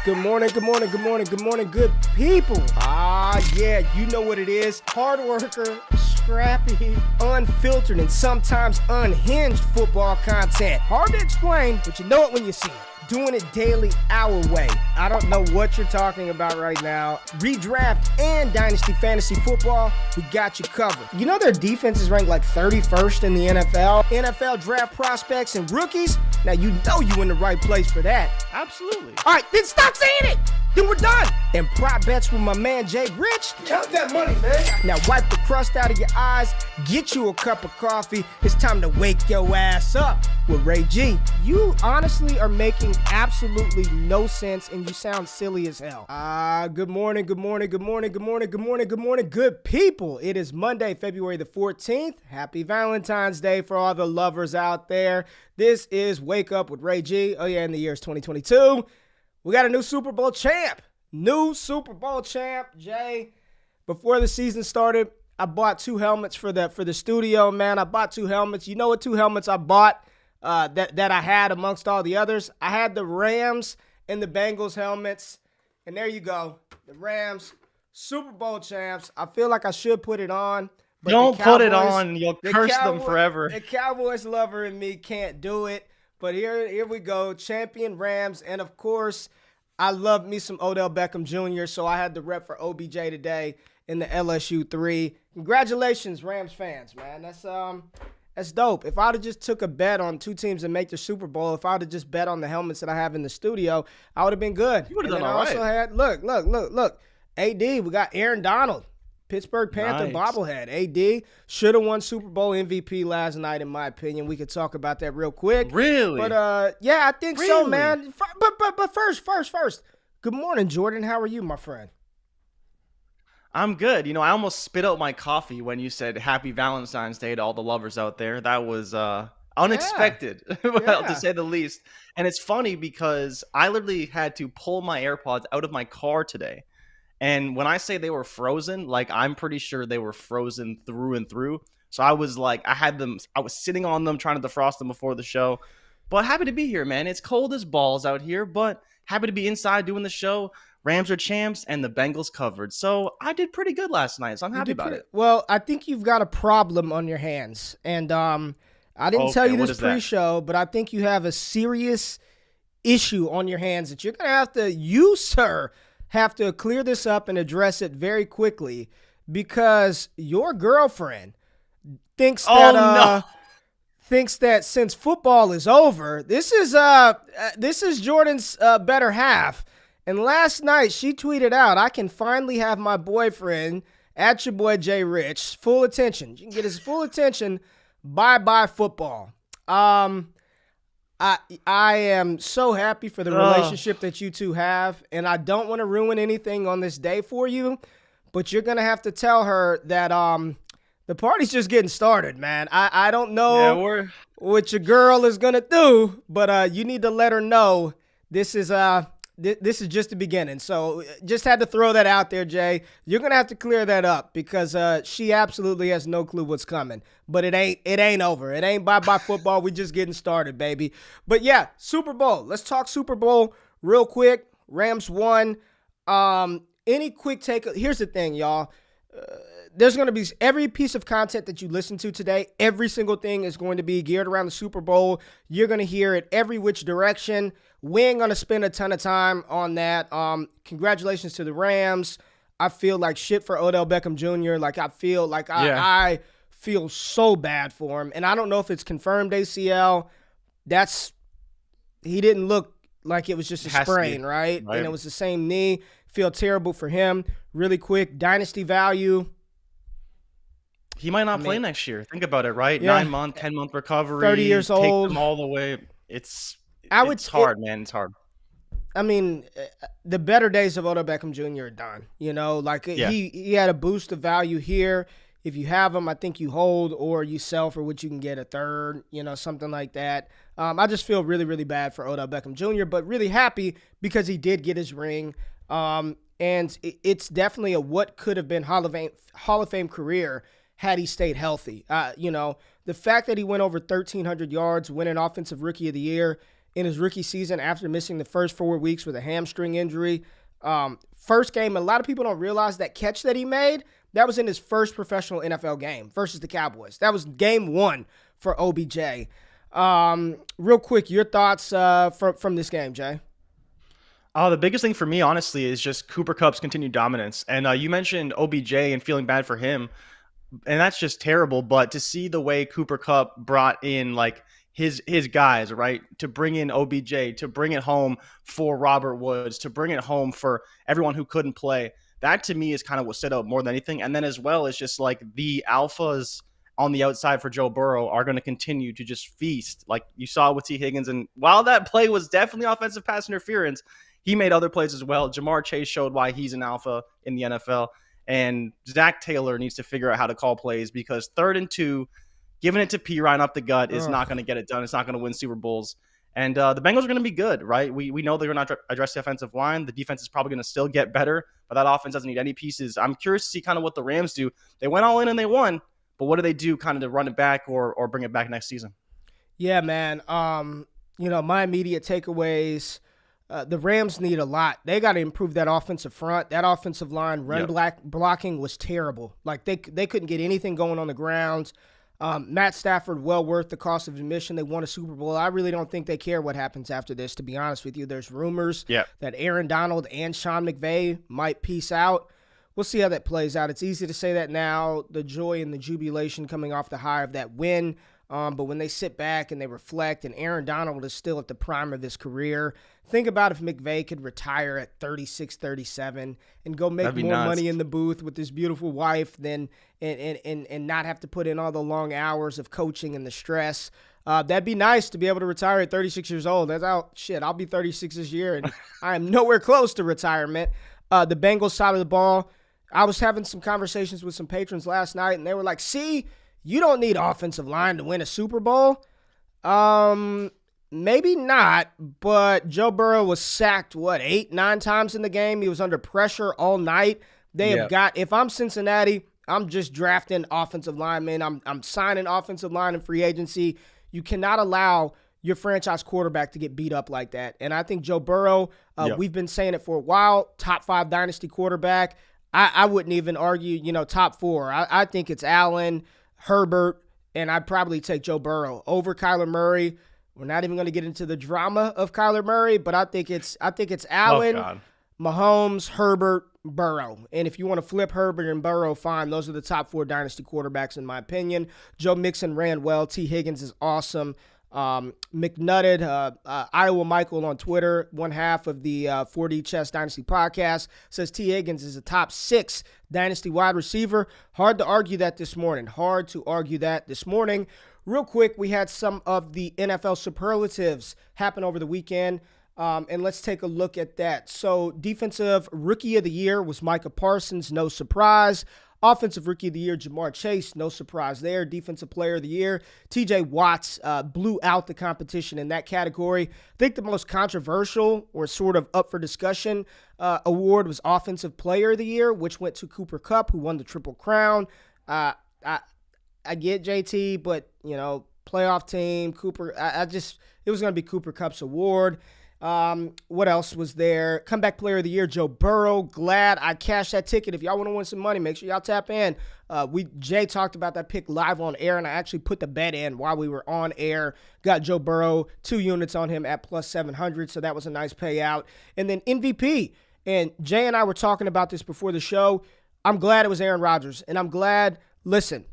Good morning, good morning, good morning, good morning, good people. Yeah, you know what it is. Hard worker, scrappy, unfiltered, and sometimes unhinged football content. Hard to explain, but you know it when you see it. Doing it daily our way. I don't know what you're talking about right now. Redraft and Dynasty Fantasy Football, we got you covered. You know their defense is ranked like 31st in the NFL? NFL draft prospects and rookies? Now you know you in the right place for that. Absolutely. All right, then stop saying it. Then we're done. And prop bets with my man Jay Rich. Count that money, man. Now wipe the crust out of your eyes. Get you a cup of coffee. It's time to wake your ass up with Ray G. You honestly are making absolutely no sense and you sound silly as hell. Good morning, good morning, good morning, good morning, good morning, good morning, good people. It is Monday, February the 14th. Happy Valentine's Day for all the lovers out there. This is Wake Up with Ray G. Oh yeah, in the year is 2022. We got a new Super Bowl champ. New Super Bowl champ, Jay. Before the season started, I bought 2 helmets for the studio, man. I bought 2 helmets. You know what 2 helmets I bought that I had amongst all the others? I had the Rams and the Bengals helmets. And there you go. The Rams, Super Bowl champs. I feel like I should put it on. But don't put it on. You'll curse them forever. The Cowboys lover in me can't do it. But here we go, champion Rams, and of course, I love me some Odell Beckham Jr., so I had the rep for OBJ today in the LSU 3. Congratulations, Rams fans, man. That's dope. If I'd have just took a bet on 2 teams that make the Super Bowl, if I'd have just bet on the helmets that I have in the studio, I would have been good. You would have done all right. I also had, look, AD, we got Aaron Donald. Pittsburgh Panther bobblehead. AD should have won Super Bowl MVP last night, in my opinion. We could talk about that real quick. Really? But, yeah, I think so, man. But first. Good morning, Jordan. How are you, my friend? I'm good. You know, I almost spit out my coffee when you said Happy Valentine's Day to all the lovers out there. That was unexpected, to say the least. And it's funny because I literally had to pull my AirPods out of my car today. And when I say they were frozen, like I'm pretty sure they were frozen through and through. So I was like, I was sitting on them trying to defrost them before the show. But happy to be here, man. It's cold as balls out here, but happy to be inside doing the show. Rams are champs and the Bengals covered. So I did pretty good last night, so I'm happy about it. Well, I think you've got a problem on your hands. And I didn't tell you this pre-show, but I think you have a serious issue on your hands that you're going to have to clear this up and address it very quickly because your girlfriend thinks that since football is over, this is Jordan's better half. And last night she tweeted out, "I can finally have my boyfriend at your boy Jay Rich full attention. You can get his full attention. Bye football." I am so happy for the relationship that you two have, and I don't want to ruin anything on this day for you, but you're going to have to tell her that the party's just getting started, man. I don't know what your girl is going to do, but you need to let her know this is just the beginning. So just had to throw that out there, Jay. You're going to have to clear that up because she absolutely has no clue what's coming. But it ain't over. It ain't bye-bye football. We just getting started, baby. But yeah, Super Bowl. Let's talk Super Bowl real quick. Rams won. Any quick take? Here's the thing, y'all. There's going to be every piece of content that you listen to today, every single thing is going to be geared around the Super Bowl. You're going to hear it every which direction. We ain't going to spend a ton of time on that. Congratulations to the Rams. I feel like shit for Odell Beckham Jr. Like I feel so bad for him. And I don't know if it's confirmed ACL. He didn't look like it was just a sprain, right? And it was the same knee. Feel terrible for him. Really quick, dynasty value. He might not play next year. Think about it, right? Yeah. 9-month, 10-month recovery. 30 years old. Take them all the way. It's hard, man. It's hard. I mean, the better days of Odell Beckham Jr. are done. You know, like he had a boost of value here. If you have him, I think you hold or you sell for what you can get a third, something like that. I just feel really, really bad for Odell Beckham Jr., but really happy because he did get his ring. And it's definitely a what could have been Hall of Fame career had he stayed healthy. The fact that he went over 1,300 yards, winning Offensive Rookie of the Year, in his rookie season after missing the first 4 weeks with a hamstring injury. First game, a lot of people don't realize that catch that he made, that was in his first professional NFL game versus the Cowboys. That was game 1 for OBJ. Real quick, your thoughts from this game, Jay? The biggest thing for me, honestly, is just Cooper Kupp's continued dominance. And you mentioned OBJ and feeling bad for him, and that's just terrible. But to see the way Cooper Kupp brought in like his guys, right, to bring in OBJ, to bring it home for Robert Woods, to bring it home for everyone who couldn't play, that to me is kind of what stood out more than anything. And then as well, it's just like the alphas on the outside for Joe Burrow are going to continue to just feast. Like you saw with T. Higgins. And while that play was definitely offensive pass interference, he made other plays as well. Jamar Chase showed why he's an alpha in the NFL. And Zach Taylor needs to figure out how to call plays, because 3rd and 2, giving it to P. Ryan up the gut is not going to get it done. It's not going to win Super Bowls. And the Bengals are going to be good, right? We know they're going to address the offensive line. The defense is probably going to still get better, but that offense doesn't need any pieces. I'm curious to see kind of what the Rams do. They went all in and they won, but what do they do kind of to run it back or bring it back next season? Yeah, man. My immediate takeaways, the Rams need a lot. They got to improve that offensive front. That offensive line blocking was terrible. Like they couldn't get anything going on the ground. Matt Stafford, well worth the cost of admission. They won a Super Bowl. I really don't think they care what happens after this, to be honest with you. There's rumors that Aaron Donald and Sean McVay might peace out. We'll see how that plays out. It's easy to say that now, the joy and the jubilation coming off the high of that win. But when they sit back and they reflect, and Aaron Donald is still at the prime of his career, think about if McVay could retire at 36, 37 and go make more money in the booth with his beautiful wife and not have to put in all the long hours of coaching and the stress. That'd be nice to be able to retire at 36 years old. I'll be 36 this year, and I am nowhere close to retirement. The Bengals side of the ball, I was having some conversations with some patrons last night, and they were like, see, you don't need offensive line to win a Super Bowl. Maybe not, but Joe Burrow was sacked, 8, 9 times in the game? He was under pressure all night. If I'm Cincinnati, I'm just drafting offensive linemen. I'm signing offensive line in free agency. You cannot allow your franchise quarterback to get beat up like that. And I think Joe Burrow, we've been saying it for a while, top 5 dynasty quarterback. I wouldn't even argue, top 4. I think it's Allen, Herbert, and I'd probably take Joe Burrow over Kyler Murray. We're not even going to get into the drama of Kyler Murray, but I think it's Allen, Mahomes, Herbert, Burrow. And if you want to flip Herbert and Burrow, fine. Those are the top 4 dynasty quarterbacks in my opinion. Joe Mixon ran well. T. Higgins is awesome. McNutted, Iowa Michael on Twitter, one half of the 4D Chess Dynasty podcast, says T. Higgins is a top 6 dynasty wide receiver. Hard to argue that this morning. Real quick, we had some of the NFL superlatives happen over the weekend, and let's take a look at that. So Defensive Rookie of the Year was Micah Parsons, no surprise. Offensive Rookie of the Year, Jamar Chase, no surprise there. Defensive Player of the Year, TJ Watts blew out the competition in that category. I think the most controversial or sort of up for discussion award was Offensive Player of the Year, which went to Cooper Kupp, who won the Triple Crown. I get JT, but, playoff team, Cooper, it was going to be Cooper Kupp's award. What else was there? Comeback Player of the Year, Joe Burrow. Glad I cashed that ticket. If y'all want to win some money, make sure y'all tap in. Jay talked about that pick live on air, and I actually put the bet in while we were on air. Got Joe Burrow, 2 units on him at plus 700, so that was a nice payout. And then MVP, and Jay and I were talking about this before the show. I'm glad it was Aaron Rodgers, and I'm glad, listen,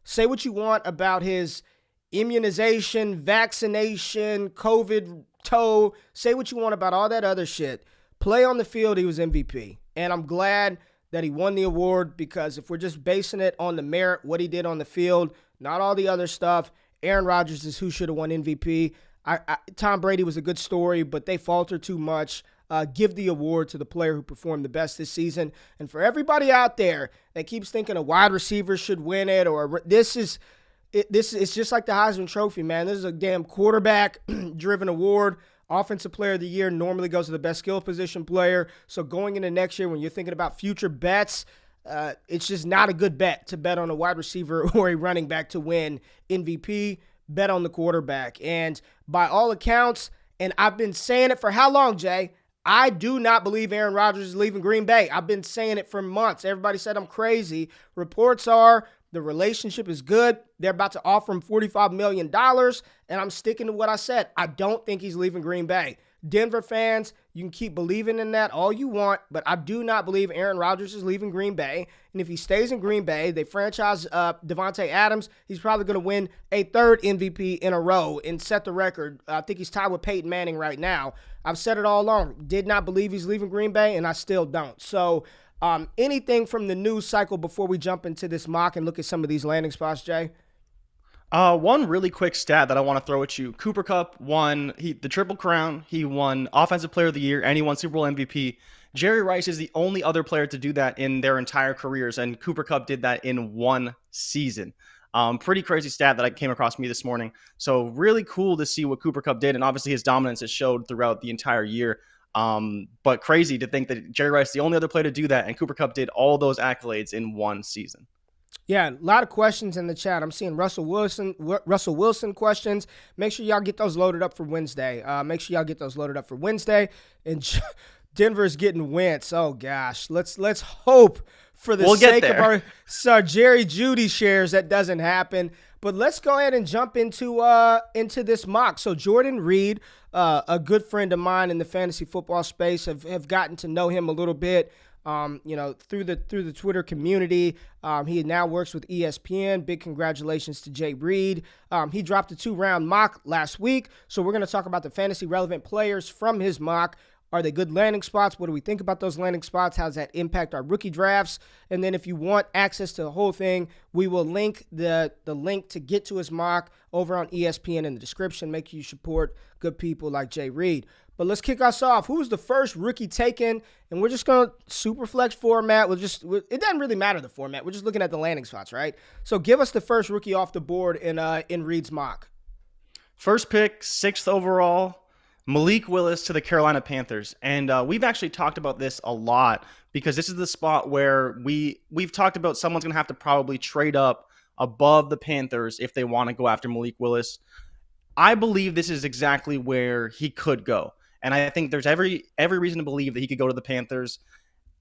say what you want about his immunization, vaccination, COVID toe, say what you want about all that other shit. Play on the field, he was MVP. And I'm glad that he won the award, because if we're just basing it on the merit, what he did on the field, not all the other stuff, Aaron Rodgers is who should have won MVP. Tom Brady was a good story, but they faltered too much. Give the award to the player who performed the best this season. And for everybody out there that keeps thinking a wide receiver should win it, or it's just like the Heisman Trophy, man. This is a damn quarterback-driven award. Offensive Player of the Year normally goes to the best skill position player. So going into next year, when you're thinking about future bets, it's just not a good bet to bet on a wide receiver or a running back to win MVP. Bet on the quarterback. And by all accounts, And I've been saying it for how long, Jay? I do not believe Aaron Rodgers is leaving Green Bay. I've been saying it for months. Everybody said I'm crazy. Reports are the relationship is good. They're about to offer him $45 million, and I'm sticking to what I said. I don't think he's leaving Green Bay. Denver fans, you can keep believing in that all you want, but I do not believe Aaron Rodgers is leaving Green Bay. And if he stays in Green Bay, they franchise Devontae Adams, he's probably going to win a third MVP in a row and set the record. I think he's tied with Peyton Manning right now. I've said it all along. Did not believe he's leaving Green Bay, and I still don't. So anything from the news cycle before we jump into this mock and look at some of these landing spots, Jay? One really quick stat that I want to throw at you. Cooper Kupp won the Triple Crown. He won Offensive Player of the Year, and he won Super Bowl MVP. Jerry Rice is the only other player to do that in their entire careers, and Cooper Kupp did that in one season. Pretty crazy stat that came across me this morning. So really cool to see what Cooper Kupp did, and obviously his dominance has showed throughout the entire year. But crazy to think that Jerry Rice is the only other player to do that, and Cooper Kupp did all those accolades in one season. Yeah, a lot of questions in the chat. I'm seeing Russell Wilson questions. Make sure y'all get those loaded up for Wednesday. And Denver's getting Wentz. Oh gosh, let's hope for the sake of our Jerry Jeudy shares that doesn't happen. But let's go ahead and jump into this mock. So Jordan Reid, a good friend of mine in the fantasy football space, have gotten to know him a little bit. Through the Twitter community. He now works with ESPN. Big congratulations to Jay Reid. He dropped a 2-round mock last week. So we're going to talk about the fantasy relevant players from his mock. Are they good landing spots? What do we think about those landing spots? How does that impact our rookie drafts? And then if you want access to the whole thing, we will link the link to get to his mock over on ESPN in the description. Make sure you support good people like Jay Reid. But let's kick us off. Who was the first rookie taken? And we're just going to super flex format. It doesn't really matter the format. We're just looking at the landing spots, right? So give us the first rookie off the board in Reid's mock. First pick, 6th overall, Malik Willis to the Carolina Panthers. And we've actually talked about this a lot because this is the spot where we've talked about someone's going to have to probably trade up above the Panthers if they want to go after Malik Willis. I believe this is exactly where he could go. And I think there's every reason to believe that he could go to the Panthers.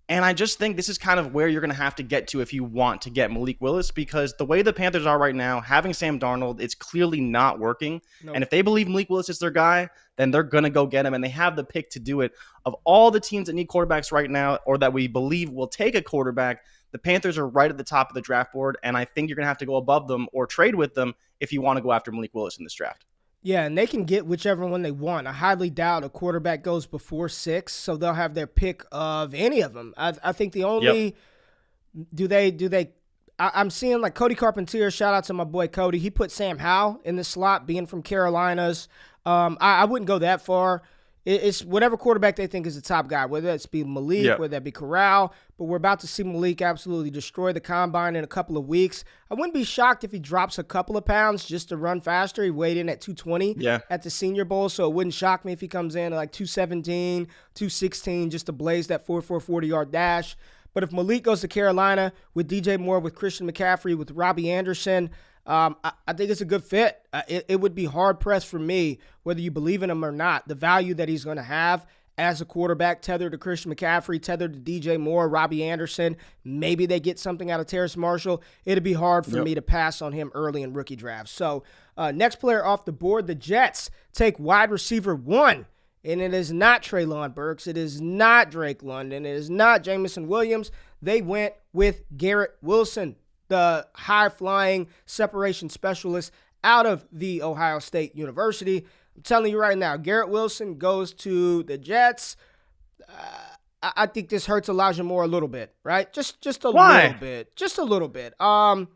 And I just think this is kind of where you're going to have to get to if you want to get Malik Willis, because the way the Panthers are right now, having Sam Darnold, it's clearly not working. No. And if they believe Malik Willis is their guy, then they're going to go get him. And they have the pick to do it. Of all the teams that need quarterbacks right now, or that we believe will take a quarterback, the Panthers are right at the top of the draft board. And I think you're going to have to go above them or trade with them if you want to go after Malik Willis in this draft. Yeah, and they can get whichever one they want. I highly doubt a quarterback goes before 6, so they'll have their pick of any of them. I think the only I'm seeing like Cody Carpentier. Shout out to my boy Cody. He put Sam Howe in the slot, being from Carolinas. I wouldn't go that far. It's whatever quarterback they think is the top guy, whether it's be Malik, whether that be Corral. But we're about to see Malik absolutely destroy the combine in a couple of weeks. I wouldn't be shocked if he drops a couple of pounds just to run faster. He weighed in at 220 at the Senior Bowl, so it wouldn't shock me if he comes in at like 217, 216 just to blaze that 4.4 40-yard dash. But if Malik goes to Carolina with DJ Moore, with Christian McCaffrey, with Robbie Anderson, I think it's a good fit. It would be hard-pressed for me, whether you believe in him or not, the value that he's going to have as a quarterback, tethered to Christian McCaffrey, tethered to DJ Moore, Robbie Anderson. Maybe they get something out of Terrace Marshall. It'd be hard for me to pass on him early in rookie drafts. So next player off the board, the Jets take wide receiver 1. And it is not Treylon Burks. It is not Drake London. It is not Jameson Williams. They went with Garrett Wilson, the high-flying separation specialist out of the Ohio State University. I'm telling you right now, Garrett Wilson goes to the Jets. I think this hurts Elijah Moore a little bit, right? Just a little bit. Just a little bit. I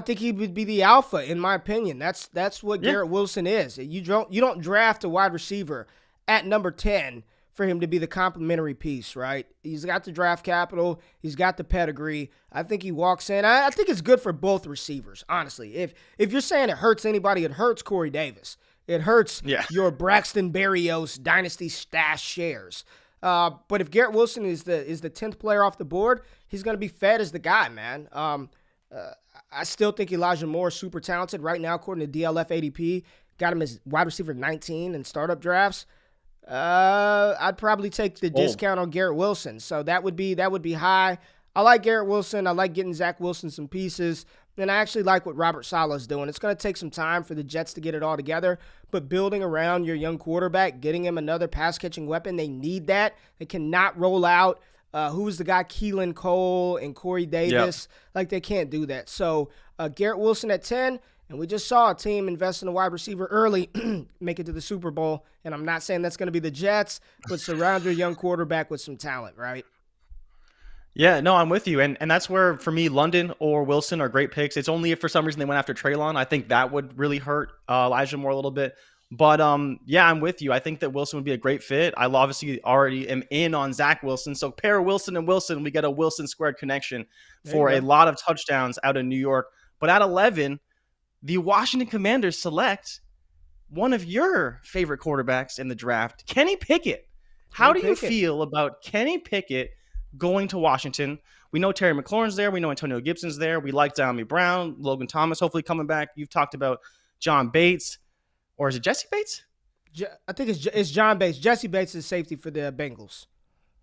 think he would be the alpha, in my opinion. That's what Garrett Wilson is. You don't draft a wide receiver at number 10 for him to be the complementary piece, right? He's got the draft capital. He's got the pedigree. I think he walks in. I think it's good for both receivers, honestly. If you're saying it hurts anybody, it hurts Corey Davis. It hurts your Braxton Berrios dynasty stash shares. But if Garrett Wilson is the 10th player off the board, he's going to be fed as the guy, man. I still think Elijah Moore is super talented right now, according to DLF ADP. got him as wide receiver 19 in startup drafts. I'd probably take the discount on Garrett Wilson. So that would be high. I like Garrett Wilson. I like getting Zach Wilson some pieces. And I actually like what Robert Saleh's doing. It's going to take some time for the Jets to get it all together, but building around your young quarterback, getting him another pass-catching weapon, they need that. They cannot roll out, who was the guy, Keelan Cole and Corey Davis. Like, they can't do that. So Garrett Wilson at 10, and we just saw a team invest in a wide receiver early, make it to the Super Bowl. And I'm not saying that's going to be the Jets, but surround your young quarterback with some talent, right? Yeah, no, I'm with you. And that's where, for me, London or Wilson are great picks. It's only if for some reason they went after Treylon. I think that would really hurt Elijah Moore a little bit. But, yeah, I'm with you. I think that Wilson would be a great fit. I obviously already am in on Zach Wilson. So pair Wilson and Wilson, we get a Wilson squared connection for a lot of touchdowns out of New York. But at 11, the Washington Commanders select one of your favorite quarterbacks in the draft, Kenny Pickett. How do you feel about Kenny Pickett going to Washington? We know Terry McLaurin's there. We know Antonio Gibson's there. We like Diami Brown, Logan Thomas hopefully coming back. You've talked about John Bates. Or is it Jesse Bates? I think it's John Bates. Jesse Bates is safety for the Bengals.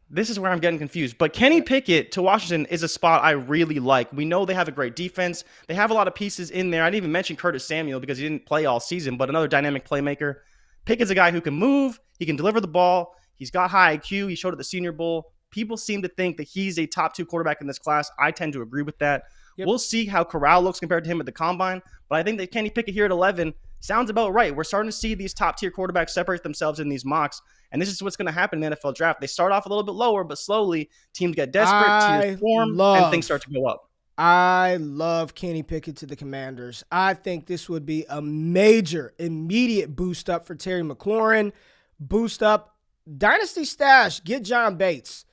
This is where I'm getting confused. But Kenny Pickett to Washington is a spot I really like. We know they have a great defense. They have a lot of pieces in there. I didn't even mention Curtis Samuel because he didn't play all season, but another dynamic playmaker. Pickett's a guy who can move. He can deliver the ball. He's got high IQ. He showed at the Senior Bowl. People seem to think that he's a top 2 quarterback in this class. I tend to agree with that. Yep. We'll see how Corral looks compared to him at the Combine, but I think that Kenny Pickett here at 11 sounds about right. We're starting to see these top-tier quarterbacks separate themselves in these mocks, and this is what's going to happen in the NFL draft. They start off a little bit lower, but slowly teams get desperate, tiers form, and things start to go up. I love Kenny Pickett to the Commanders. I think this would be a major, immediate boost up for Terry McLaurin. Boost up. Dynasty stash. Get John Bates.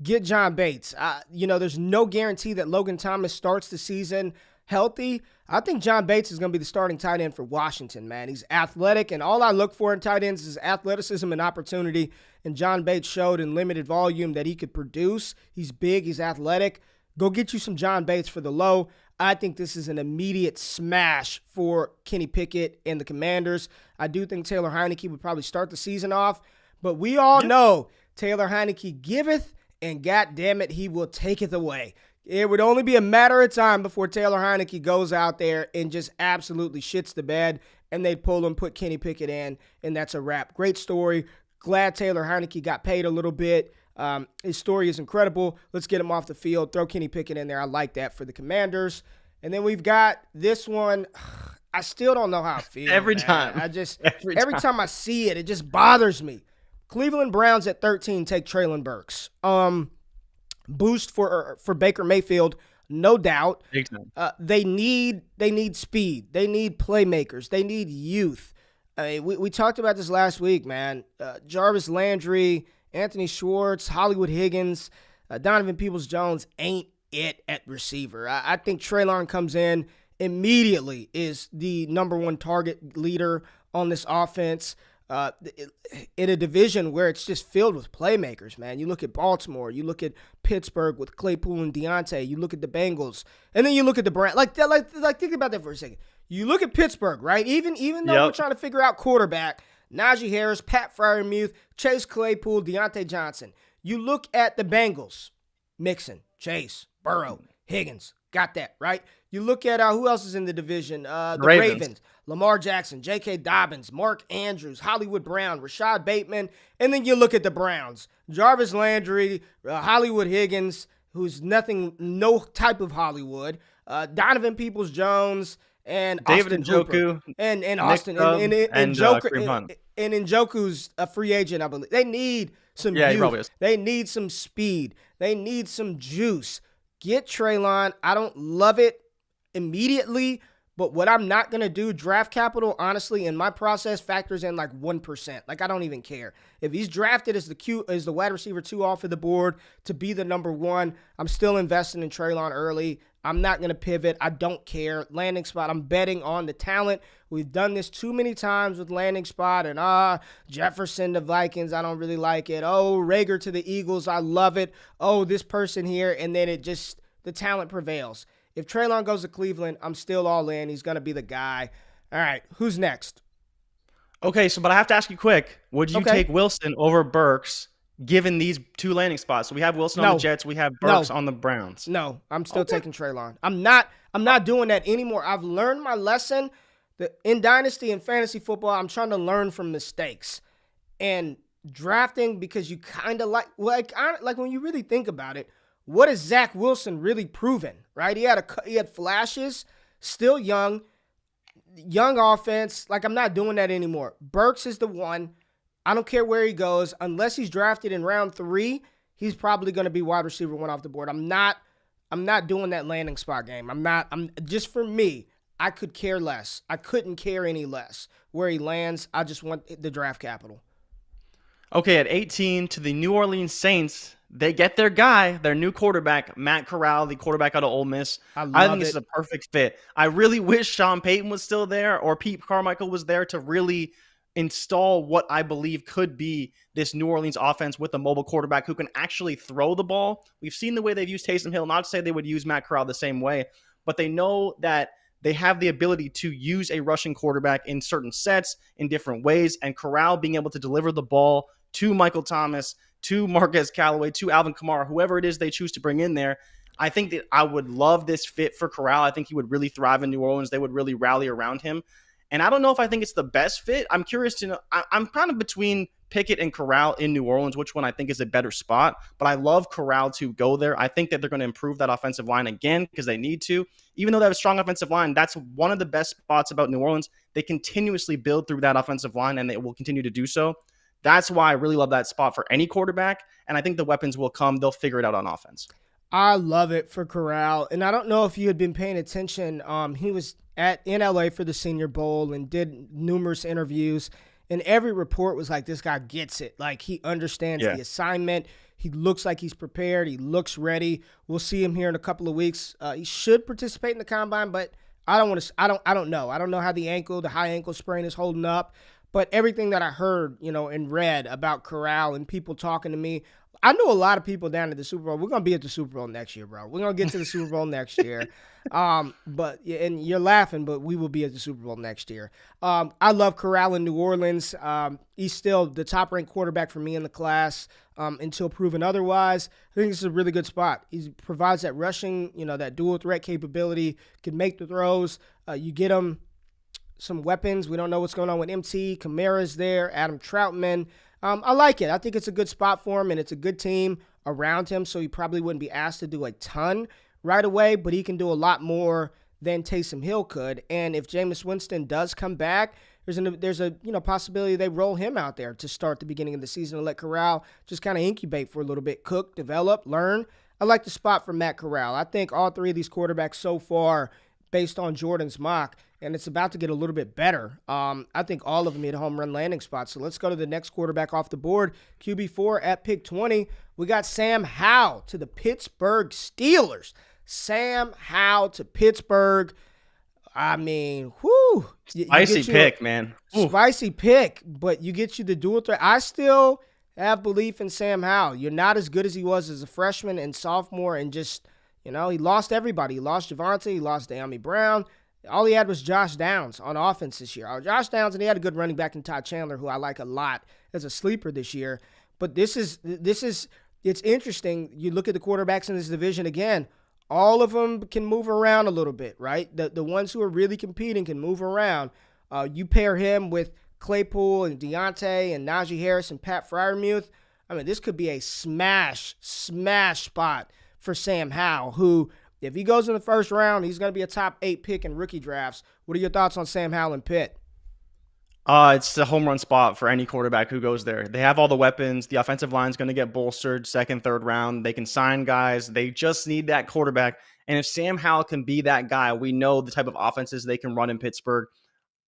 Get John Bates. There's no guarantee that Logan Thomas starts the season healthy. I think John Bates is going to be the starting tight end for Washington, man. He's athletic, and all I look for in tight ends is athleticism and opportunity, and John Bates showed in limited volume that he could produce. He's big. He's athletic. Go get you some John Bates for the low. I think this is an immediate smash for Kenny Pickett and the Commanders. I do think Taylor Heineke would probably start the season off, but we all know Taylor Heineke giveth, and goddammit, he will take it away. It would only be a matter of time before Taylor Heineke goes out there and just absolutely shits the bed, and they pull him, put Kenny Pickett in, and that's a wrap. Great story. Glad Taylor Heineke got paid a little bit. His story is incredible. Let's get him off the field. Throw Kenny Pickett in there. I like that for the Commanders. And then we've got this one. I still don't know how I feel. Every time I see it, it just bothers me. Cleveland Browns at 13 take Treylon Burks. Boost for Baker Mayfield, no doubt. They need speed. They need playmakers. They need youth. We talked about this last week, man. Jarvis Landry, Anthony Schwartz, Hollywood Higgins, Donovan Peoples-Jones ain't it at receiver. I think Treylon comes in immediately, is the number 1 target leader on this offense. In a division where it's just filled with playmakers, man. You look at Baltimore, you look at Pittsburgh with Claypool and Deontay, you look at the Bengals, and then you look at the Browns. Like think about that for a second. You look at Pittsburgh, right? Even though we're trying to figure out quarterback, Najee Harris, Pat Freiermuth, Chase Claypool, Deontay Johnson. You look at the Bengals, Mixon, Chase, Burrow, Higgins, got that, right? You look at who else is in the division? The Ravens. Lamar Jackson, J.K. Dobbins, Mark Andrews, Hollywood Brown, Rashad Bateman, and then you look at the Browns. Jarvis Landry, Hollywood Higgins, who's no type of Hollywood, Donovan Peoples-Jones, and David Austin Hooper. And Austin and Njoku's a free agent, I believe. They need some youth. He probably is. They need some speed. They need some juice. Get Treylon. I don't love it immediately, but what I'm not going to do, draft capital, honestly, in my process factors in like 1%. Like, I don't even care. If he's drafted as the wide receiver 2 off of the board to be the number 1, I'm still investing in Treylon early. I'm not going to pivot. I don't care. Landing spot, I'm betting on the talent. We've done this too many times with landing spot and Jefferson to Vikings, I don't really like it. Oh, Rager to the Eagles, I love it. Oh, this person here, and then the talent prevails. If Treylon goes to Cleveland, I'm still all in. He's going to be the guy. All right, who's next? Okay, but I have to ask you quick. Would you take Wilson over Burks given these two landing spots? So we have Wilson on the Jets. We have Burks on the Browns. No, I'm still taking Treylon. I'm not doing that anymore. I've learned my lesson. In Dynasty and fantasy football, I'm trying to learn from mistakes. And drafting, because you kind of like when you really think about it, what has Zach Wilson really proven, right? He had flashes, still young offense. Like, I'm not doing that anymore. Burks is the one. I don't care where he goes. Unless he's drafted in round 3, he's probably going to be wide receiver 1 off the board. I'm not doing that landing spot game. I'm just, for me, I could care less. I couldn't care any less where he lands. I just want the draft capital. Okay, at 18 to the New Orleans Saints, they get their guy, their new quarterback, Matt Corral, the quarterback out of Ole Miss. I think this is a perfect fit. I really wish Sean Payton was still there or Pete Carmichael was there to really install what I believe could be this New Orleans offense with a mobile quarterback who can actually throw the ball. We've seen the way they've used Taysom Hill. Not to say they would use Matt Corral the same way, but they know that they have the ability to use a rushing quarterback in certain sets in different ways, and Corral being able to deliver the ball to Michael Thomas, to Marquez Callaway, to Alvin Kamara, whoever it is they choose to bring in there. I think that I would love this fit for Corral. I think he would really thrive in New Orleans. They would really rally around him. And I don't know if I think it's the best fit. I'm curious to know. I'm kind of between Pickett and Corral in New Orleans, which one I think is a better spot. But I love Corral to go there. I think that they're going to improve that offensive line again because they need to. Even though they have a strong offensive line, that's one of the best spots about New Orleans. They continuously build through that offensive line, and they will continue to do so. That's why I really love that spot for any quarterback. And I think the weapons will come. They'll figure it out on offense. I love it for Corral. And I don't know if you had been paying attention. He was in LA for the Senior Bowl and did numerous interviews. And every report was like, this guy gets it. Like, he understands the assignment. He looks like he's prepared. He looks ready. We'll see him here in a couple of weeks. He should participate in the combine, but I don't know. I don't know how the high ankle sprain is holding up. But everything that I heard, and read about Corral and people talking to me, I know a lot of people down at the Super Bowl. We're going to be at the Super Bowl next year, bro. We're going to get to the Super Bowl next year. And you're laughing, but we will be at the Super Bowl next year. I love Corral in New Orleans. He's still the top-ranked quarterback for me in the class until proven otherwise. I think this is a really good spot. He provides that rushing, that dual threat capability, can make the throws. You get him some weapons. We don't know what's going on with MT. Kamara's there. Adam Troutman. I like it. I think it's a good spot for him, and it's a good team around him, so he probably wouldn't be asked to do a ton right away, but he can do a lot more than Taysom Hill could. And if Jameis Winston does come back, there's a possibility they roll him out there to start the beginning of the season and let Corral just kind of incubate for a little bit, cook, develop, learn. I like the spot for Matt Corral. I think all three of these quarterbacks so far, based on Jordan's mock, and it's about to get a little bit better. I think all of them hit home run landing spots. So let's go to the next quarterback off the board. QB4 at pick 20. We got Sam Howe to the Pittsburgh Steelers. Sam Howe to Pittsburgh. I mean, whoo. Spicy pick, man. Spicy pick, but you get you the dual threat. I still have belief in Sam Howe. You're not as good as he was as a freshman and sophomore, and just, he lost everybody. He lost Javonte. He lost De'Ami Brown. All he had was Josh Downs on offense this year. Josh Downs, and he had a good running back in Todd Chandler, who I like a lot as a sleeper this year. But it's interesting. You look at the quarterbacks in this division again. All of them can move around a little bit, right? The ones who are really competing can move around. You pair him with Claypool and Deontay and Najee Harris and Pat Freiermuth. I mean, this could be a smash spot for Sam Howe, who, if he goes in the first round, he's going to be a top 8 pick in rookie drafts. What are your thoughts on Sam Howe and Pitt? It's a home run spot for any quarterback who goes there. They have all the weapons. The offensive line is going to get bolstered second, third round. They can sign guys. They just need that quarterback. And if Sam Howell can be that guy, we know the type of offenses they can run in Pittsburgh.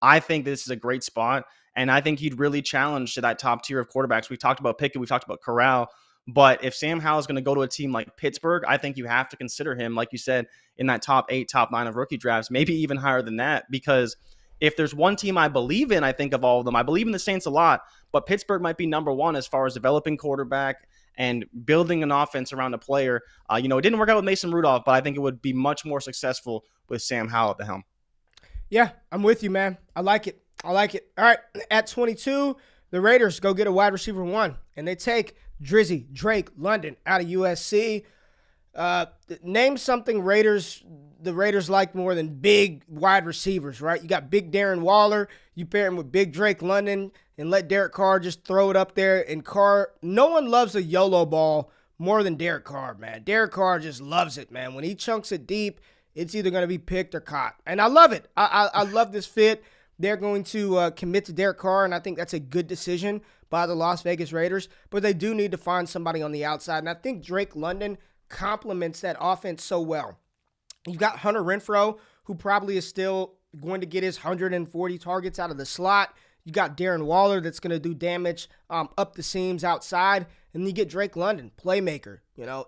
I think this is a great spot. And I think he'd really challenge to that top tier of quarterbacks. We've talked about Pickett. We've talked about Corral. But if Sam Howell is going to go to a team like Pittsburgh, I think you have to consider him, like you said, in that top 8, top 9 of rookie drafts, maybe even higher than that. Because if there's one team I believe in, I think of all of them, I believe in the Saints a lot, but Pittsburgh might be number one as far as developing quarterback and building an offense around a player. It didn't work out with Mason Rudolph, but I think it would be much more successful with Sam Howell at the helm. Yeah, I'm with you, man. I like it. I like it. All right, at 22, the Raiders go get a wide receiver 1, and they take Drizzy Drake London out of USC. Name something the Raiders like more than big wide receivers, right? You got big Darren Waller. You pair him with big Drake London and let Derek Carr just throw it up there. And Carr, no one loves a YOLO ball more than Derek Carr, man. Derek Carr just loves it, man. When he chunks it deep, it's either going to be picked or caught. And I love it. I love this fit. They're going to commit to Derek Carr, and I think that's a good decision by the Las Vegas Raiders. But they do need to find somebody on the outside. And I think Drake London complements that offense so well. You've got Hunter Renfrow, who probably is still going to get his 140 targets out of the slot. You got Darren Waller that's going to do damage up the seams outside. And then you get Drake London, playmaker,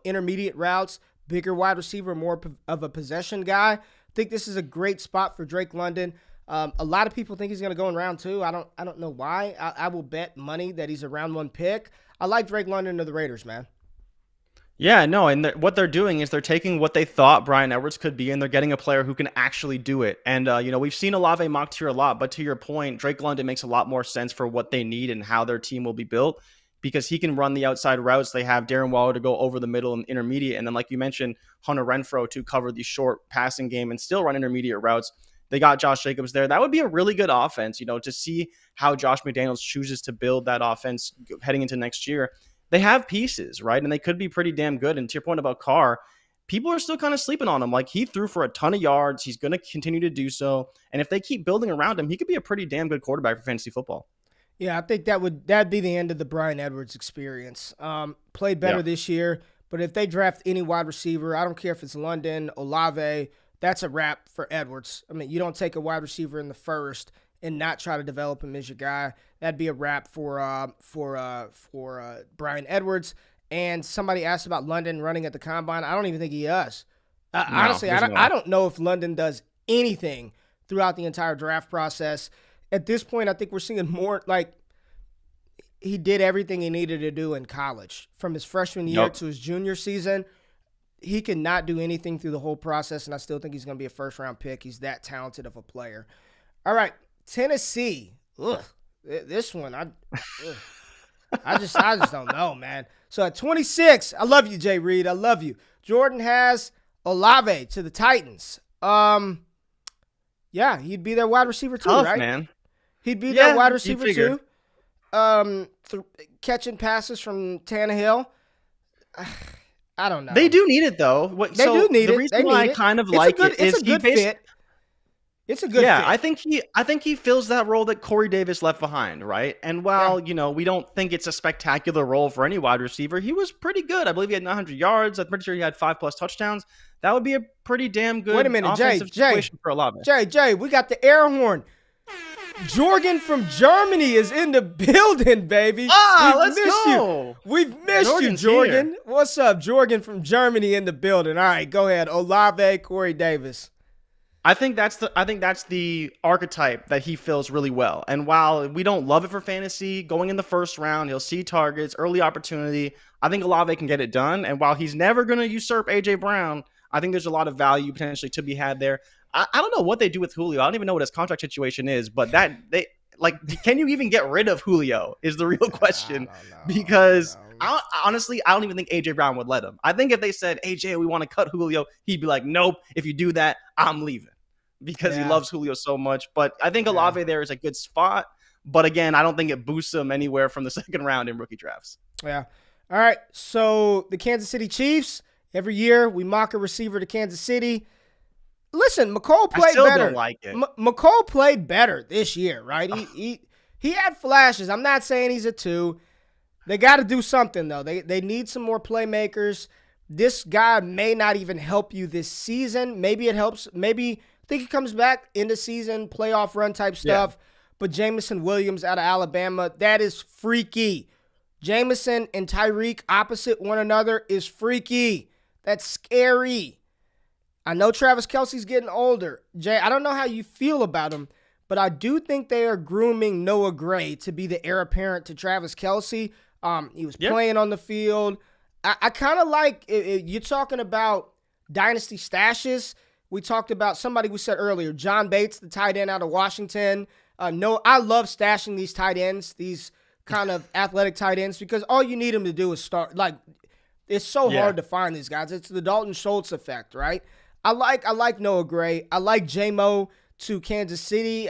intermediate routes, bigger wide receiver, more of a possession guy. I think this is a great spot for Drake London. A lot of people think he's going to go in round 2. I don't know why. I will bet money that he's a round 1 pick. I like Drake London to the Raiders, man. Yeah, no, and what they're doing is they're taking what they thought Bryan Edwards could be, and they're getting a player who can actually do it. And, we've seen Olave mocked here a lot, but to your point, Drake London makes a lot more sense for what they need and how their team will be built, because he can run the outside routes. They have Darren Waller to go over the middle and intermediate, and then, like you mentioned, Hunter Renfrow to cover the short passing game and still run intermediate routes. They got Josh Jacobs there. That would be a really good offense, to see how Josh McDaniels chooses to build that offense heading into next year. They have pieces, right? And they could be pretty damn good. And to your point about Carr, people are still kind of sleeping on him. Like, he threw for a ton of yards. He's going to continue to do so. And if they keep building around him, he could be a pretty damn good quarterback for fantasy football. Yeah, I think that'd be the end of the Bryan Edwards experience. Played better this year, but if they draft any wide receiver, I don't care if it's London, Olave, that's a wrap for Edwards. I mean, you don't take a wide receiver in the first and not try to develop him as your guy. That'd be a wrap for Bryan Edwards. And somebody asked about London running at the combine. I don't even think he does. Honestly, I don't know if London does anything throughout the entire draft process. At this point, I think we're seeing more like he did everything he needed to do in college. From his freshman year to his junior season, he could not do anything through the whole process, and I still think he's going to be a first-round pick. He's that talented of a player. All right, Tennessee. Ugh, this one, I just don't know, man. So at 26, I love you, Jay Reid. I love you. Jordan has Olave to the Titans. Yeah, he'd be their wide receiver too, right? Man. He'd be their wide receiver too. Catching passes from Tannehill. I don't know. They do need it, though. They do need it. The reason why I kind of like it is it's a good fit. It's a good fit. Yeah, I think he fills that role that Corey Davis left behind, right? And while, we don't think it's a spectacular role for any wide receiver, he was pretty good. I believe he had 900 yards. I'm pretty sure he had 5+ touchdowns. That would be a pretty damn good offensive situation for Olave. Jay, we got the air horn. Jorgen from Germany is in the building, baby. Let's go. We've missed you, Jorgen. Here. What's up, Jorgen from Germany in the building? All right, go ahead. Olave, Corey Davis. I think that's the archetype that he fills really well. And while we don't love it for fantasy, going in the first round, he'll see targets, early opportunity. I think Olave can get it done. And while he's never going to usurp A.J. Brown, I think there's a lot of value potentially to be had there. I don't know what they do with Julio. I don't even know what his contract situation is, but can you even get rid of Julio is the real question. Because honestly, I don't even think A.J. Brown would let him. I think if they said, AJ, we want to cut Julio, he'd be like, nope, if you do that, I'm leaving. Because he loves Julio so much. But I think Olave there is a good spot. But again, I don't think it boosts him anywhere from the second round in rookie drafts. Yeah. All right. So the Kansas City Chiefs, every year we mock a receiver to Kansas City. Listen, McCole played better. I still don't like it. McCole played better this year, right? He had flashes. I'm not saying he's a 2. They got to do something, though. They need some more playmakers. This guy may not even help you this season. Maybe it helps. Maybe I think he comes back in the season, playoff run type stuff. But Jameson Williams out of Alabama, that is freaky. Jameson and Tyreek opposite one another is freaky. That's scary. I know Travis Kelce's getting older. Jay, I don't know how you feel about him, but I do think they are grooming Noah Gray to be the heir apparent to Travis Kelce. He was playing on the field. I kind of like, you're talking about dynasty stashes. We talked about somebody we said earlier, John Bates, the tight end out of Washington. No, I love stashing these tight ends, these kind of athletic tight ends, because all you need them to do is start. Like, it's so hard to find these guys. It's the Dalton Schultz effect, right? I like Noah Gray. I like J-Mo to Kansas City.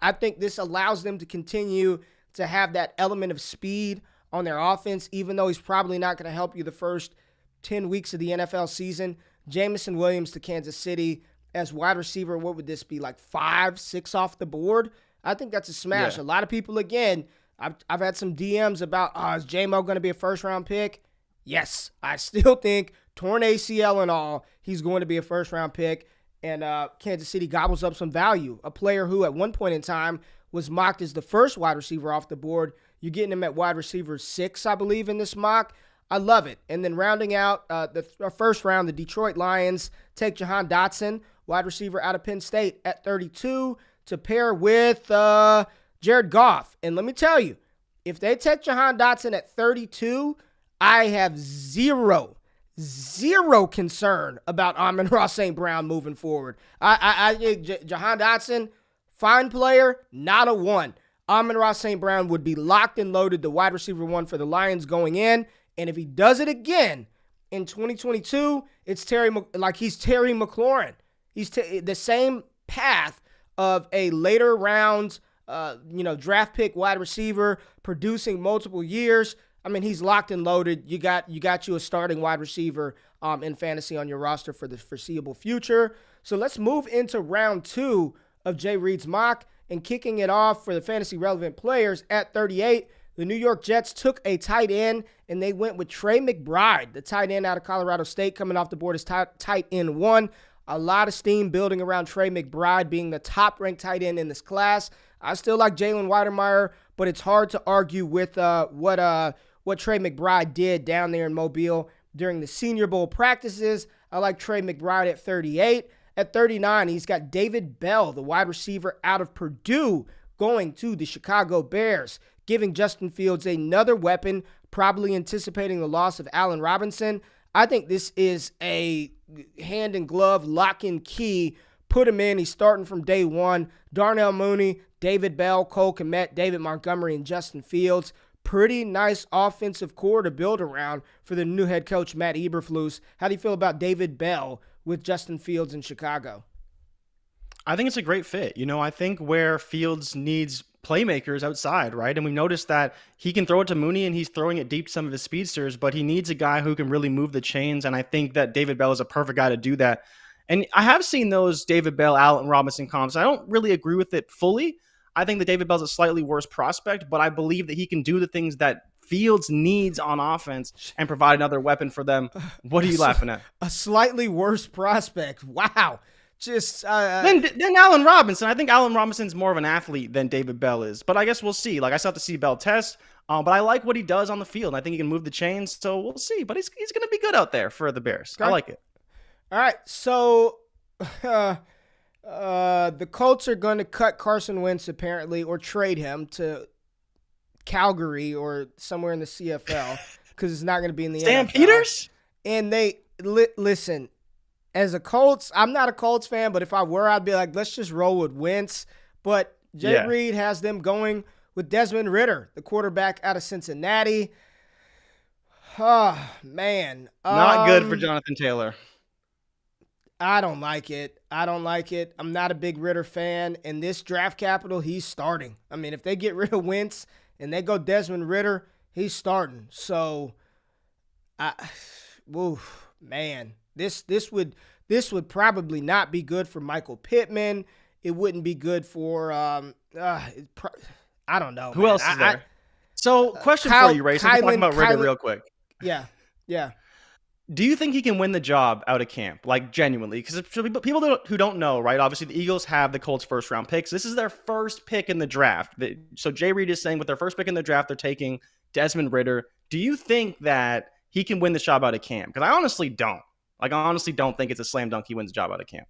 I think this allows them to continue to have that element of speed on their offense, even though he's probably not going to help you the first 10 weeks of the NFL season. Jamison Williams to Kansas City as wide receiver. What would this be, like 5, 6 off the board? I think that's a smash. A lot of people, again, I've had some DMs about, is J-Mo going to be a first-round pick? Yes, I still think, torn ACL and all, he's going to be a first-round pick. And Kansas City gobbles up some value. A player who at one point in time was mocked as the first wide receiver off the board. You're getting him at wide receiver 6, I believe, in this mock. I love it. And then rounding out the first round, the Detroit Lions take Jahan Dotson, wide receiver out of Penn State, at 32 to pair with Jared Goff. And let me tell you, if they take Jahan Dotson at 32, I have zero concern about Amon-Ra St. Brown moving forward. Jahan Dotson, fine player, not a 1. Amon-Ra St. Brown would be locked and loaded, the wide receiver 1 for the Lions going in. And if he does it again in 2022, it's he's Terry McLaurin. He's the same path of a later round, draft pick wide receiver producing multiple years. I mean, he's locked and loaded. You got you a starting wide receiver in fantasy on your roster for the foreseeable future. So let's move into round 2 of Jay Reid's mock, and kicking it off for the fantasy relevant players at 38. The New York Jets took a tight end, and they went with Trey McBride, the tight end out of Colorado State, coming off the board as tight end 1. A lot of steam building around Trey McBride being the top-ranked tight end in this class. I still like Jalen Weidermeyer, but it's hard to argue with what Trey McBride did down there in Mobile during the Senior Bowl practices. I like Trey McBride at 38. At 39, he's got David Bell, the wide receiver out of Purdue, going to the Chicago Bears, giving Justin Fields another weapon, probably anticipating the loss of Allen Robinson. I think this is a hand-in-glove, lock-and-key. Put him in. He's starting from day 1. Darnell Mooney, David Bell, Cole Kmet, David Montgomery, and Justin Fields. Pretty nice offensive core to build around for the new head coach, Matt Eberflus. How do you feel about David Bell with Justin Fields in Chicago? I think it's a great fit. I think where Fields needs playmakers outside, right? And we noticed that he can throw it to Mooney and he's throwing it deep to some of his speedsters, but he needs a guy who can really move the chains. And I think that David Bell is a perfect guy to do that. And I have seen those David Bell, Allen Robinson comps. I don't really agree with it fully. I think that David Bell's a slightly worse prospect, but I believe that he can do the things that Fields needs on offense and provide another weapon for them. What are you laughing at? A slightly worse prospect. Wow. Just then Allen Robinson. I think Allen Robinson's more of an athlete than David Bell is, but I guess we'll see. Like, I still have to see Bell test, but I like what he does on the field. I think he can move the chains, so we'll see. But he's going to be good out there for the Bears. Okay. I like it. All right, so the Colts are going to cut Carson Wentz apparently, or trade him to Calgary or somewhere in the CFL because it's not going to be in the Sam NFL. Peters? And they listen. As a Colts, I'm not a Colts fan, but if I were, I'd be like, let's just roll with Wentz. But Jay Reid has them going with Desmond Ridder, the quarterback out of Cincinnati. Oh, man. Not good for Jonathan Taylor. I don't like it. I'm not a big Ridder fan. And this draft capital, he's starting. I mean, if they get rid of Wentz and they go Desmond Ridder, he's starting. So, man. This would probably not be good for Michael Pittman. It wouldn't be good for I don't know. Who else is there? So, question for you, Ray. So we're talking about Ridder real quick. Yeah. Do you think he can win the job out of camp, like genuinely? Because people who don't know, right? Obviously, the Eagles have the Colts' first-round picks. This is their first pick in the draft. So Jay Reid is saying with their first pick in the draft, they're taking Desmond Ridder. Do you think that he can win the job out of camp? Because I honestly don't. Like, I honestly don't think it's a slam dunk he wins the job out of camp.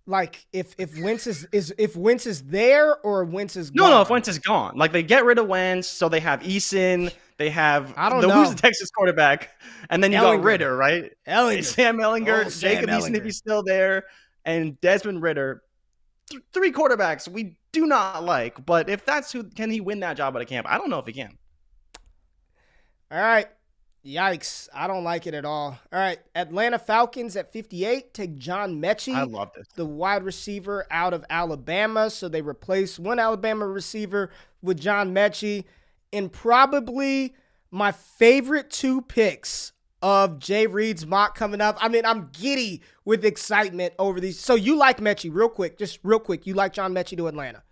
Like, if Wentz is there or Wentz is gone? No, if Wentz is gone. Like, they get rid of Wentz, so they have Eason, they have who's the Texas quarterback, and then you got Ridder, right? Sam Ellinger, Jacob Eason if he's still there, and Desmond Ridder. three quarterbacks we do not like. But if that's who, can he win that job at a camp? I don't know if he can. All right. Yikes. I don't like it at all. All right. Atlanta Falcons at 58 take John Mechie. I love this. The wide receiver out of Alabama. So they replace one Alabama receiver with John Mechie. And probably my favorite two picks of Jay Reid's mock coming up. I mean, I'm giddy with excitement over these. So you like Mechie, just real quick. You like John Mechie to Atlanta?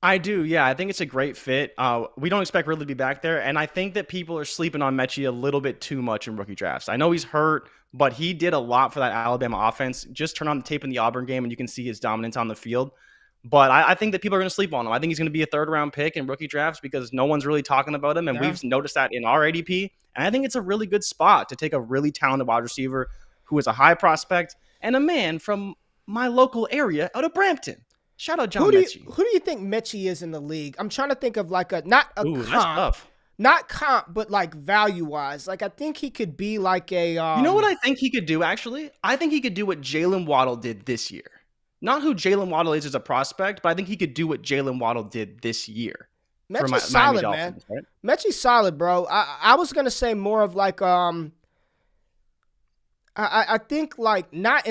I do, yeah. I think it's a great fit. We don't expect Ridley to be back there, and I think that people are sleeping on Mechie a little bit too much in rookie drafts. I know he's hurt, but he did a lot for that Alabama offense. Just turn on the tape in the Auburn game, and you can see his dominance on the field. But I think that people are going to sleep on him. I think he's going to be a third-round pick in rookie drafts because no one's really talking about him, and we've noticed that in our ADP. And I think it's a really good spot to take a really talented wide receiver who is a high prospect and a man from my local area out of Brampton. Shout out John Mechie. Who do you think Mechie is in the league? I'm trying to think of like not a comp. That's tough. Not comp, but like value-wise. Like I think he could be like a You know what I think he could do, actually? I think he could do what Jalen Waddle did this year. Not who Jalen Waddle is as a prospect, but I think he could do what Jalen Waddle did this year. Mechie's solid, man. Right? Mechie's solid, bro. I was going to say more of like I think like not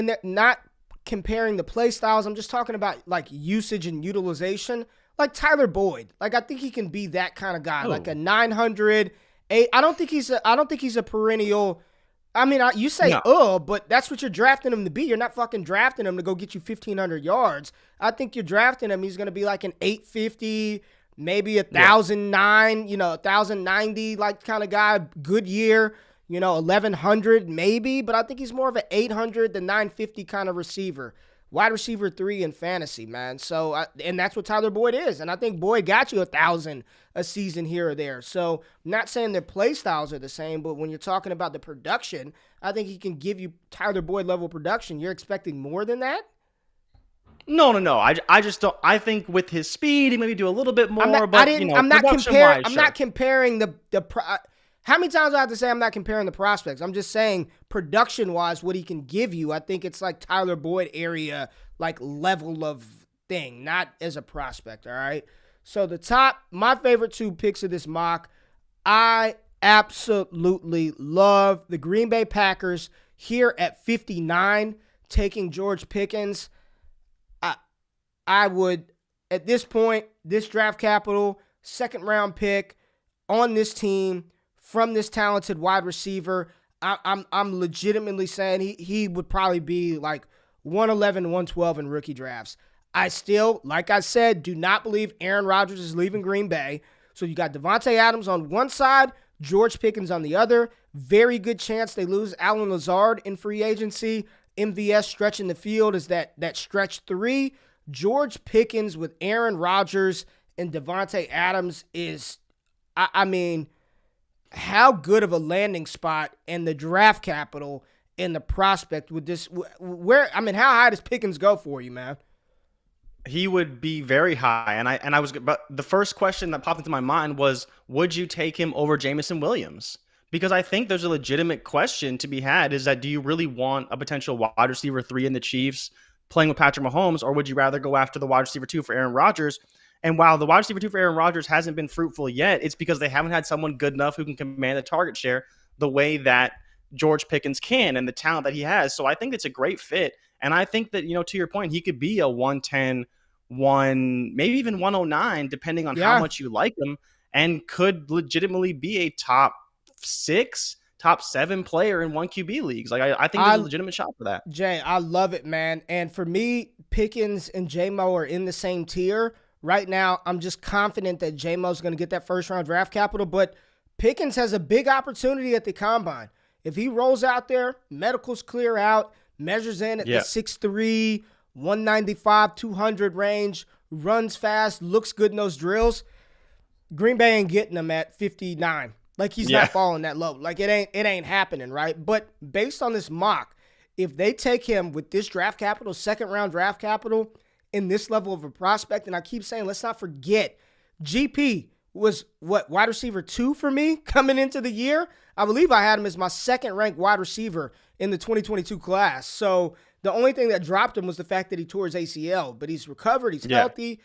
comparing the play styles. I'm just talking about like usage and utilization. Like Tyler Boyd. Like I think he can be that kind of guy. Like a 900. I don't think he's a perennial. I mean, you say but that's what you're drafting him to be. You're not fucking drafting him to go get you 1,500 yards. I think you're drafting him. He's going to be like an 850, maybe 1,009, 1,090 like kind of guy. Good year. 1,100 maybe, but I think he's more of an 800 to 950 kind of receiver. Wide receiver 3 in fantasy, man. So, and that's what Tyler Boyd is. And I think Boyd got you 1,000 a season here or there. So, I'm not saying their play styles are the same, but when you're talking about the production, I think he can give you Tyler Boyd level production. You're expecting more than that? No. I just don't. I think with his speed, he maybe do a little bit more. I'm not comparing the. How many times do I have to say I'm not comparing the prospects? I'm just saying production-wise, what he can give you. I think it's like Tyler Boyd area, like level of thing, not as a prospect, all right? So my favorite two picks of this mock, I absolutely love the Green Bay Packers here at 59, taking George Pickens. I would, at this point, this draft capital, second-round pick on this team, from this talented wide receiver, I'm legitimately saying he would probably be like 111, 112 in rookie drafts. I still, like I said, do not believe Aaron Rodgers is leaving Green Bay. So you got Devontae Adams on one side, George Pickens on the other. Very good chance they lose Allen Lazard in free agency. MVS stretching the field is that stretch 3. George Pickens with Aaron Rodgers and Devontae Adams is, I mean, how good of a landing spot and the draft capital and the prospect would this, how high does Pickens go for you, man? He would be very high. But the first question that popped into my mind was, would you take him over Jameson Williams? Because I think there's a legitimate question to be had is that, do you really want a potential wide receiver 3 in the Chiefs playing with Patrick Mahomes, or would you rather go after the wide receiver 2 for Aaron Rodgers? And while the wide receiver 2 for Aaron Rodgers hasn't been fruitful yet, it's because they haven't had someone good enough who can command the target share the way that George Pickens can and the talent that he has. So I think it's a great fit. And I think that, to your point, he could be a 110, maybe even 109, depending on how much you like him, and could legitimately be a top 6, top 7 player in 1 QB leagues. Like I think there's a legitimate shot for that. Jay, I love it, man. And for me, Pickens and J-Mo are in the same tier. Right now, I'm just confident that J-Mo's going to get that first-round draft capital, but Pickens has a big opportunity at the Combine. If he rolls out there, medicals clear out, measures in at the 6'3", 195, 200 range, runs fast, looks good in those drills, Green Bay ain't getting him at 59. Like, he's not falling that low. Like, it ain't happening, right? But based on this mock, if they take him with this draft capital, second-round draft capital, in this level of a prospect, and I keep saying, let's not forget, GP was wide receiver 2 for me coming into the year. I believe I had him as my second-ranked wide receiver in the 2022 class. So The only thing that dropped him was the fact that he tore his ACL, but he's recovered. He's healthy.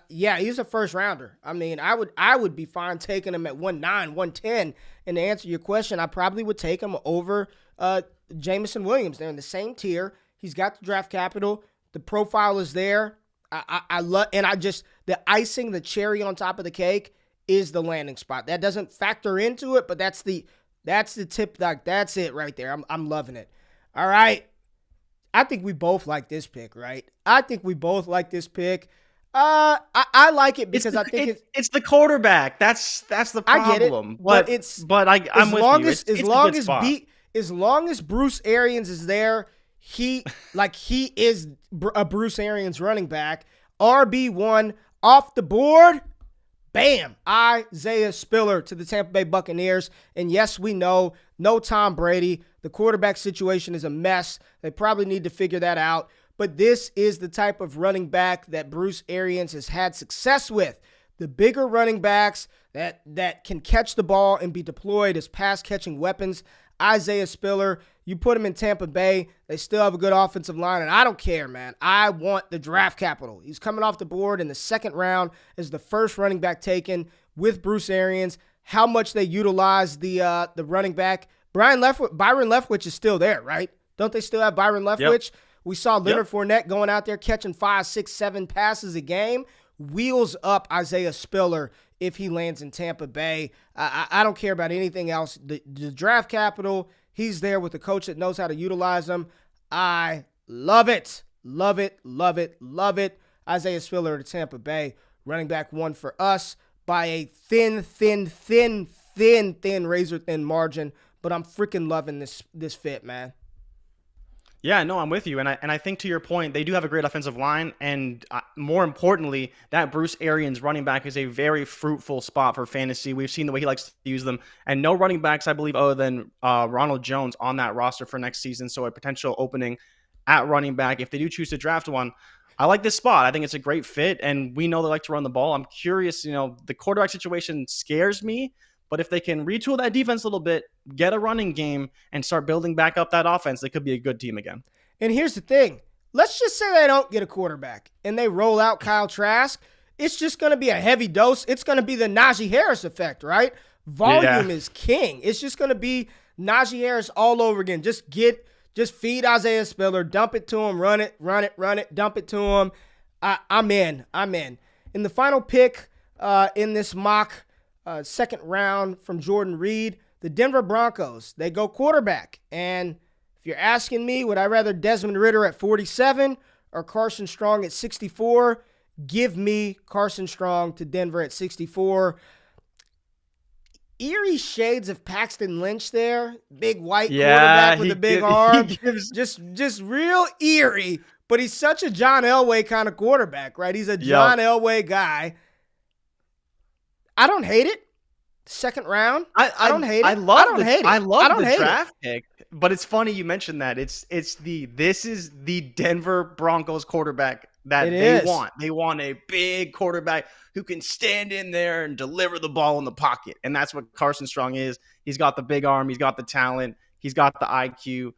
He's a first rounder. I mean, I would be fine taking him at 1.9, 1.10. And to answer your question, I probably would take him over Jameson Williams. They're in the same tier. He's got the draft capital. The profile is there. I love, and the icing, the cherry on top of the cake is the landing spot. That doesn't factor into it, but that's the tip. Like, that's it right there. I'm loving it. All right. I think we both like this pick, right? I think we both like this pick. I like it because I think it's the quarterback. That's the problem. I get it, but I'm with you. As long as Bruce Arians is there, he is a Bruce Arians running back. RB1 off the board. Bam! Isaiah Spiller to the Tampa Bay Buccaneers. And yes, we know, no Tom Brady. The quarterback situation is a mess. They probably need to figure that out. But this is the type of running back that Bruce Arians has had success with. The bigger running backs that can catch the ball and be deployed as pass-catching weapons. Isaiah Spiller, you put him in Tampa Bay, they still have a good offensive line, and I don't care, man. I want the draft capital. He's coming off the board in the second round as the first running back taken with Bruce Arians. How much they utilize the running back. Byron Leftwich is still there, right? Don't they still have Byron Leftwich? Yep. We saw Leonard Fournette going out there catching 5, 6, 7 passes a game. Wheels up Isaiah Spiller if he lands in Tampa Bay. I don't care about anything else. The draft capital, he's there with a coach that knows how to utilize them. I love it. Love it, love it, love it. Isaiah Spiller to Tampa Bay, running back one for us by a thin, razor-thin margin. But I'm freaking loving this fit, man. Yeah, no, I'm with you. And I think to your point, they do have a great offensive line. And more importantly, that Bruce Arians running back is a very fruitful spot for fantasy. We've seen the way he likes to use them. And no running backs, I believe, other than Ronald Jones on that roster for next season. So a potential opening at running back if they do choose to draft one. I like this spot. I think it's a great fit. And we know they like to run the ball. I'm curious, the quarterback situation scares me. But if they can retool that defense a little bit, get a running game, and start building back up that offense, they could be a good team again. And here's the thing. Let's just say they don't get a quarterback and they roll out Kyle Trask. It's just going to be a heavy dose. It's going to be the Najee Harris effect, right? Volume is king. It's just going to be Najee Harris all over again. Just feed Isaiah Spiller, dump it to him, run it, dump it to him. I'm in. In the final pick in this mock, second round from Jordan Reid, the Denver Broncos, they go quarterback. And if you're asking me, would I rather Desmond Ridder at 47 or Carson Strong at 64? Give me Carson Strong to Denver at 64. Eerie shades of Paxton Lynch there. Big white quarterback with a big arm. Just real eerie. But he's such a John Elway kind of quarterback, right? He's a John Elway guy. I don't hate it. Second round. I don't hate it. I love the draft pick. But it's funny you mentioned that. This is the Denver Broncos quarterback that they want. They want a big quarterback who can stand in there and deliver the ball in the pocket. And that's what Carson Strong is. He's got the big arm, he's got the talent, he's got the IQ.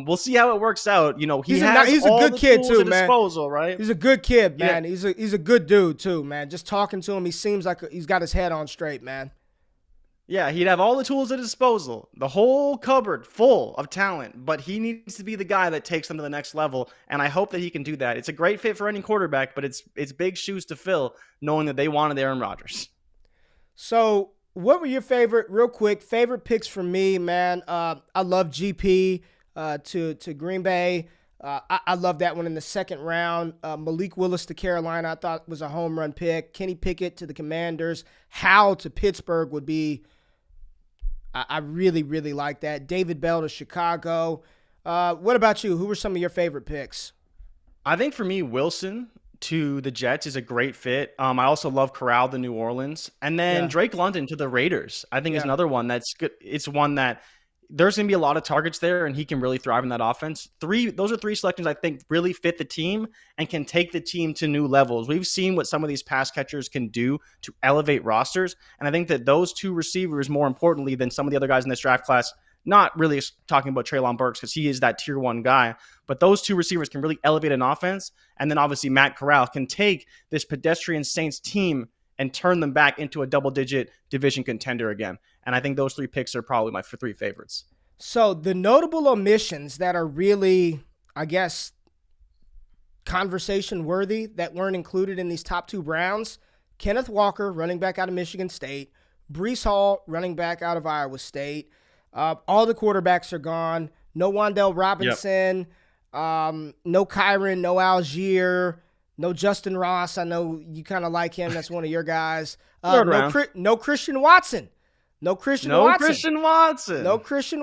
We'll see how it works out. He's a good kid too, man. Disposal, right? He's a good kid, man. Yeah. He's a good dude too, man. Just talking to him, he seems like he's got his head on straight, man. Yeah, he'd have all the tools at his disposal, the whole cupboard full of talent, but he needs to be the guy that takes them to the next level, and I hope that he can do that. It's a great fit for any quarterback, but it's big shoes to fill, knowing that they wanted Aaron Rodgers. So, what were your favorite picks for me, man? I love GP to Green Bay. I love that one in the second round. Malik Willis to Carolina, I thought was a home run pick. Kenny Pickett to the Commanders. Howe to Pittsburgh would be, I really, really like that. David Bell to Chicago. What about you? Who were some of your favorite picks? I think for me, Wilson to the Jets is a great fit. I also love Corral to New Orleans. And then Drake London to the Raiders, I think is another one that's good. It's one that there's going to be a lot of targets there, and he can really thrive in that offense. Those are three selections I think really fit the team and can take the team to new levels. We've seen what some of these pass catchers can do to elevate rosters, and I think that those two receivers, more importantly than some of the other guys in this draft class, Not really talking about Treylon Burks because he is that tier 1 guy, but those two receivers can really elevate an offense. And then obviously Matt Corral can take this pedestrian Saints team and turn them back into a double-digit division contender again. And I think those 3 picks are probably my 3 favorites. So the notable omissions that are really, I guess, conversation worthy that weren't included in these top 2 rounds: Kenneth Walker, running back out of Michigan State; Breece Hall, running back out of Iowa State. All the quarterbacks are gone. No Wan'Dale Robinson, no Kyron, no Algier, no Justin Ross. I know you kind of like him. That's one of your guys. No Christian Watson. No Christian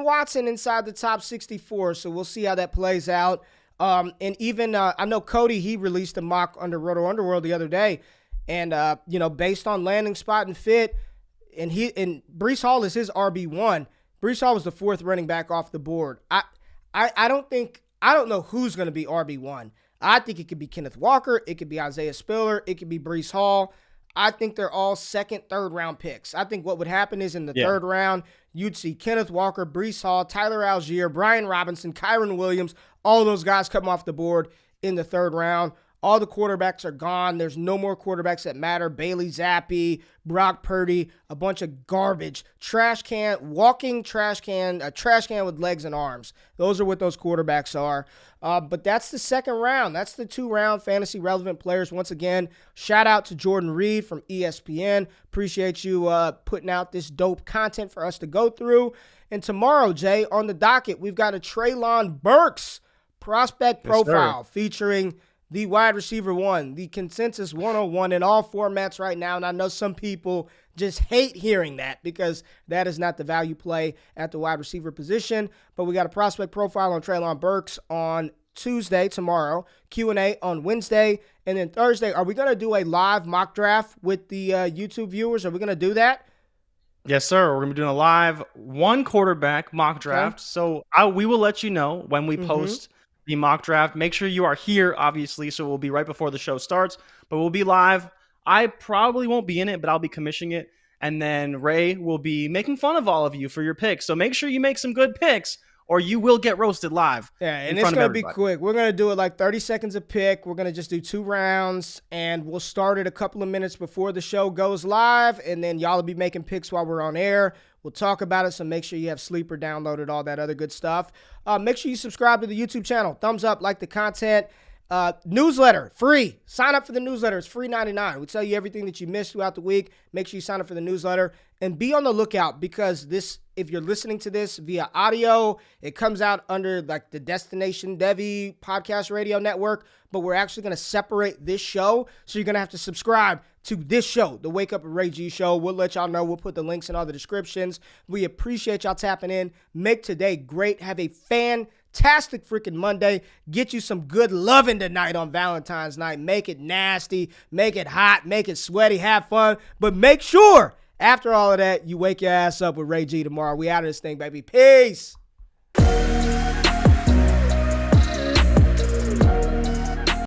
Watson inside the top 64. So we'll see how that plays out. And even I know Cody, he released a mock under Roto Underworld the other day. And, based on landing spot and fit, and Breece Hall is his RB1. Breece Hall was the 4th running back off the board. I don't know who's going to be RB1. I think it could be Kenneth Walker. It could be Isaiah Spiller. It could be Breece Hall. I think they're all 2nd, 3rd round picks. I think what would happen is in the 3rd round, you'd see Kenneth Walker, Breece Hall, Tyler Algier, Brian Robinson, Kyron Williams, all those guys come off the board in the 3rd round. All the quarterbacks are gone. There's no more quarterbacks that matter. Bailey Zappi, Brock Purdy, a bunch of garbage. Walking trash can, a trash can with legs and arms. Those are what those quarterbacks are. But that's the 2nd round. That's the 2-round fantasy relevant players. Once again, shout out to Jordan Reid from ESPN. Appreciate you putting out this dope content for us to go through. And tomorrow, Jay, on the docket, we've got a Treylon Burks prospect profile featuring the wide receiver 1, the consensus 101 in all formats right now. And I know some people just hate hearing that because that is not the value play at the wide receiver position. But we got a prospect profile on Treylon Burks on Tuesday, tomorrow, Q&A on Wednesday, and then Thursday. Are we going to do a live mock draft with the YouTube viewers? Are we going to do that? Yes, sir. We're going to be doing a live 1 quarterback mock draft. Okay. So we will let you know when we post the mock draft. Make sure you are here, obviously, so we'll be right before the show starts, but we'll be live. I probably won't be in it, but I'll be commissioning it, and then Ray will be making fun of all of you for your picks. So make sure you make some good picks, or you will get roasted live. Yeah, and it's going to be quick. We're going to do it like 30 seconds a pick. We're going to just do 2 rounds, and we'll start it a couple of minutes before the show goes live, and then y'all will be making picks while we're on air. We'll talk about it, so make sure you have Sleeper downloaded, all that other good stuff. Make sure you subscribe to the YouTube channel. Thumbs up, like the content. Newsletter, free. Sign up for the newsletter. It's free $99. We tell you everything that you missed throughout the week. Make sure you sign up for the newsletter. And be on the lookout because if you're listening to this via audio, it comes out under like the Destination Devi Podcast Radio Network. But we're actually going to separate this show. So you're going to have to subscribe to this show, the Wake Up with RayG show. We'll let y'all know. We'll put the links in all the descriptions. We appreciate y'all tapping in. Make today great. Have a fantastic freaking Monday. Get you some good loving tonight on Valentine's night. Make it nasty. Make it hot. Make it sweaty. Have fun. But make sure, after all of that, you wake your ass up with RayG tomorrow. We out of this thing, baby. Peace.